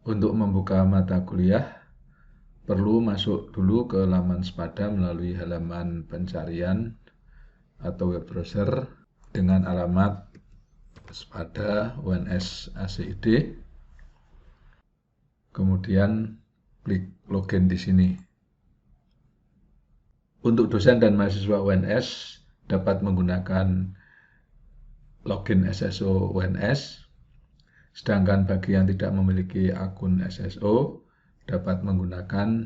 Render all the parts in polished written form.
Untuk membuka mata kuliah, perlu masuk dulu ke laman Sepada melalui halaman pencarian atau web browser dengan alamat Sepada UNS ACID. Kemudian klik login di sini. Untuk dosen dan mahasiswa UNS dapat menggunakan login SSO UNS. Sedangkan bagi yang tidak memiliki akun SSO dapat menggunakan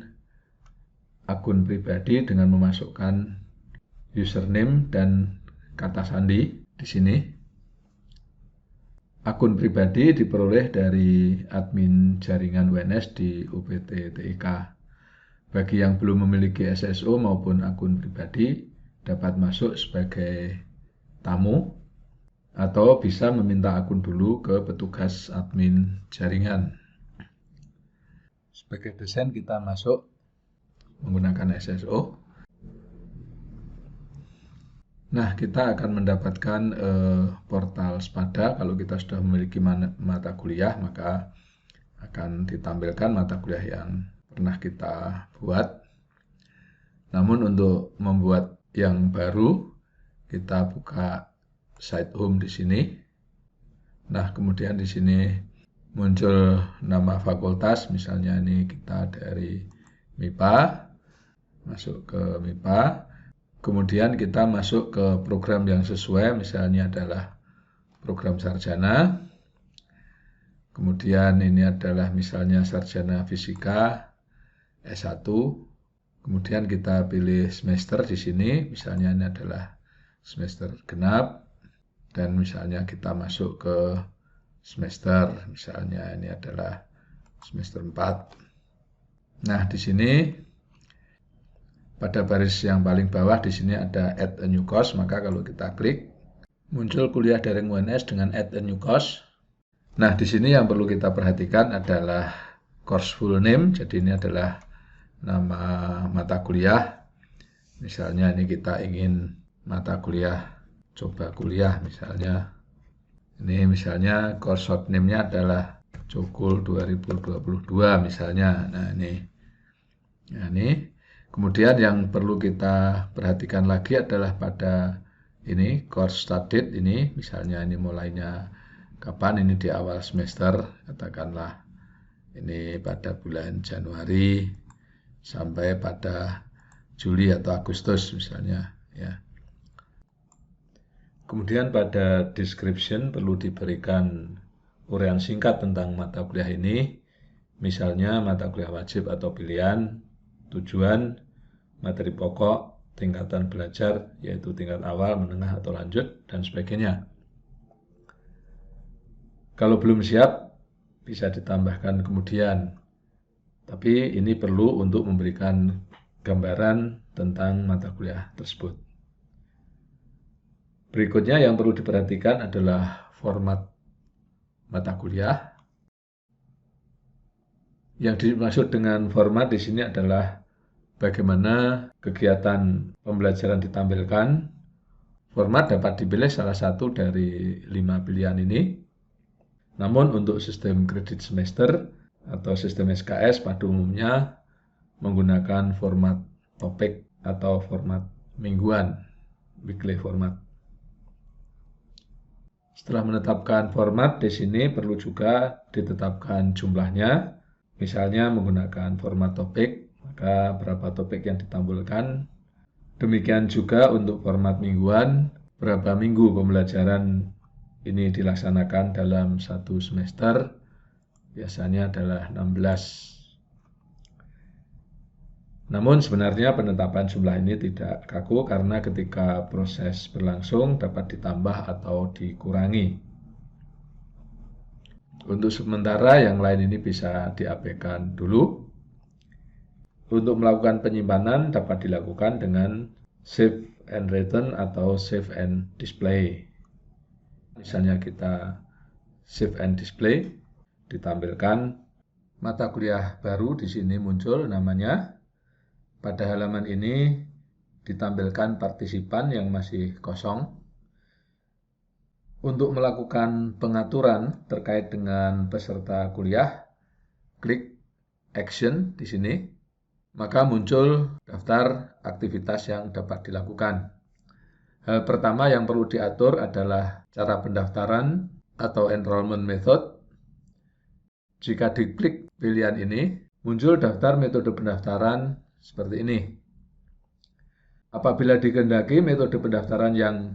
akun pribadi dengan memasukkan username dan kata sandi di sini. Akun pribadi diperoleh dari admin jaringan UNS di UPT TIK. Bagi yang belum memiliki SSO maupun akun pribadi dapat masuk sebagai tamu atau bisa meminta akun dulu ke petugas admin jaringan. Sebagai dosen kita masuk menggunakan SSO. Nah, kita akan mendapatkan portal Sepada. Kalau kita sudah memiliki mata kuliah, maka akan ditampilkan mata kuliah yang pernah kita buat. Namun untuk membuat yang baru, kita buka site home di sini. Nah, kemudian di sini muncul nama fakultas, misalnya ini kita dari MIPA, masuk ke MIPA. Kemudian kita masuk ke program yang sesuai, misalnya adalah program sarjana. Kemudian ini adalah misalnya sarjana fisika S1. Kemudian kita pilih semester di sini, misalnya ini adalah semester genap. Dan misalnya kita masuk ke semester, misalnya ini adalah semester 4. Nah, di sini pada baris yang paling bawah di sini ada add a new course, maka kalau kita klik muncul kuliah daring UNS dengan add a new course. Nah, di sini yang perlu kita perhatikan adalah course full name, jadi ini adalah nama mata kuliah. Misalnya ini kita ingin mata kuliah coba kuliah misalnya. Ini misalnya course short name-nya adalah Cokul 2022 misalnya. Nah, ini. Kemudian yang perlu kita perhatikan lagi adalah pada ini course start date ini, misalnya ini mulainya kapan, ini di awal semester, katakanlah ini pada bulan Januari sampai pada Juli atau Agustus misalnya, ya. Kemudian pada description perlu diberikan uraian singkat tentang mata kuliah ini, misalnya mata kuliah wajib atau pilihan, tujuan, materi pokok, tingkatan belajar, yaitu tingkat awal, menengah, atau lanjut, dan sebagainya. Kalau belum siap, bisa ditambahkan kemudian. Tapi ini perlu untuk memberikan gambaran tentang mata kuliah tersebut. Berikutnya yang perlu diperhatikan adalah format mata kuliah. Yang dimaksud dengan format di sini adalah bagaimana kegiatan pembelajaran ditampilkan. Format dapat dipilih salah satu dari 5 pilihan ini. Namun untuk sistem kredit semester atau sistem SKS pada umumnya menggunakan format topik atau format mingguan, weekly format. Setelah menetapkan format, di sini perlu juga ditetapkan jumlahnya. Misalnya menggunakan format topik, maka berapa topik yang ditampilkan. Demikian juga untuk format mingguan, berapa minggu pembelajaran ini dilaksanakan dalam satu semester, biasanya adalah 16. Namun sebenarnya penetapan jumlah ini tidak kaku karena ketika proses berlangsung dapat ditambah atau dikurangi. Untuk sementara yang lain ini bisa diabaikan dulu. Untuk melakukan penyimpanan dapat dilakukan dengan save and return atau save and display. Misalnya kita save and display, ditampilkan mata kuliah baru di sini muncul namanya. Pada halaman ini ditampilkan partisipan yang masih kosong. Untuk melakukan pengaturan terkait dengan peserta kuliah, klik action di sini, maka muncul daftar aktivitas yang dapat dilakukan. Hal pertama yang perlu diatur adalah cara pendaftaran atau enrollment method. Jika diklik pilihan ini, muncul daftar metode pendaftaran seperti ini. Apabila dikehendaki, metode pendaftaran yang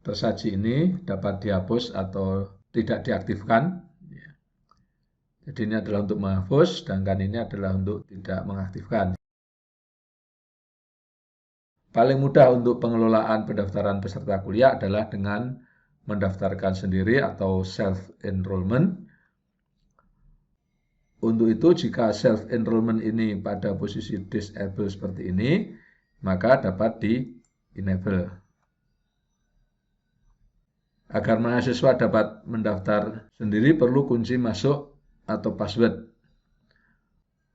tersaji ini dapat dihapus atau tidak diaktifkan. Jadi ini adalah untuk menghapus, sedangkan ini adalah untuk tidak mengaktifkan. Paling mudah untuk pengelolaan pendaftaran peserta kuliah adalah dengan mendaftarkan sendiri atau self-enrollment. Untuk itu, jika self-enrollment ini pada posisi disable seperti ini, maka dapat di-enable. Agar mahasiswa dapat mendaftar sendiri perlu kunci masuk atau password.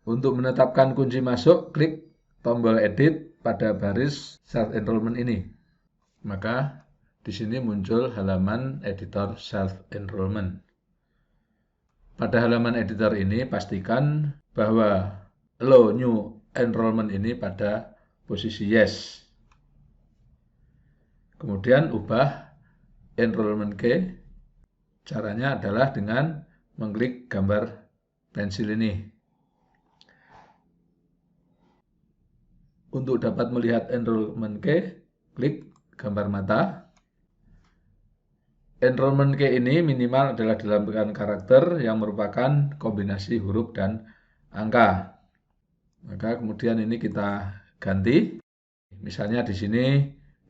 Untuk menetapkan kunci masuk, klik tombol edit pada baris self-enrollment ini. Maka di sini muncul halaman editor self-enrollment. Pada halaman editor ini pastikan bahwa allow new enrollment ini pada posisi yes. Kemudian ubah enrollment key. Caranya adalah dengan mengklik gambar pensil ini. Untuk dapat melihat enrollment key, klik gambar mata. Enrollment key ini minimal adalah dalam karakter yang merupakan kombinasi huruf dan angka. Maka kemudian ini kita ganti. Misalnya di sini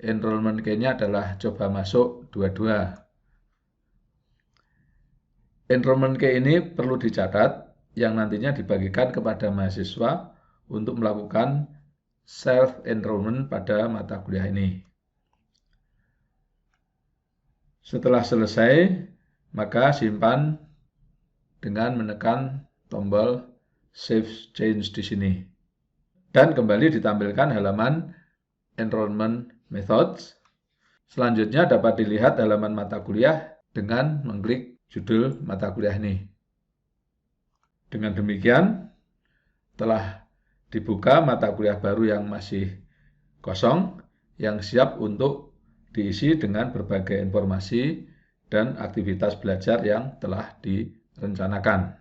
enrollment key-nya adalah coba masuk 22. Enrollment key ini perlu dicatat yang nantinya dibagikan kepada mahasiswa untuk melakukan self-enrollment pada mata kuliah ini. Setelah selesai, maka simpan dengan menekan tombol Save Change di sini. Dan kembali ditampilkan halaman Enrollment Methods. Selanjutnya dapat dilihat halaman mata kuliah dengan mengklik judul mata kuliah ini. Dengan demikian, telah dibuka mata kuliah baru yang masih kosong, yang siap untuk diisi dengan berbagai informasi dan aktivitas belajar yang telah direncanakan.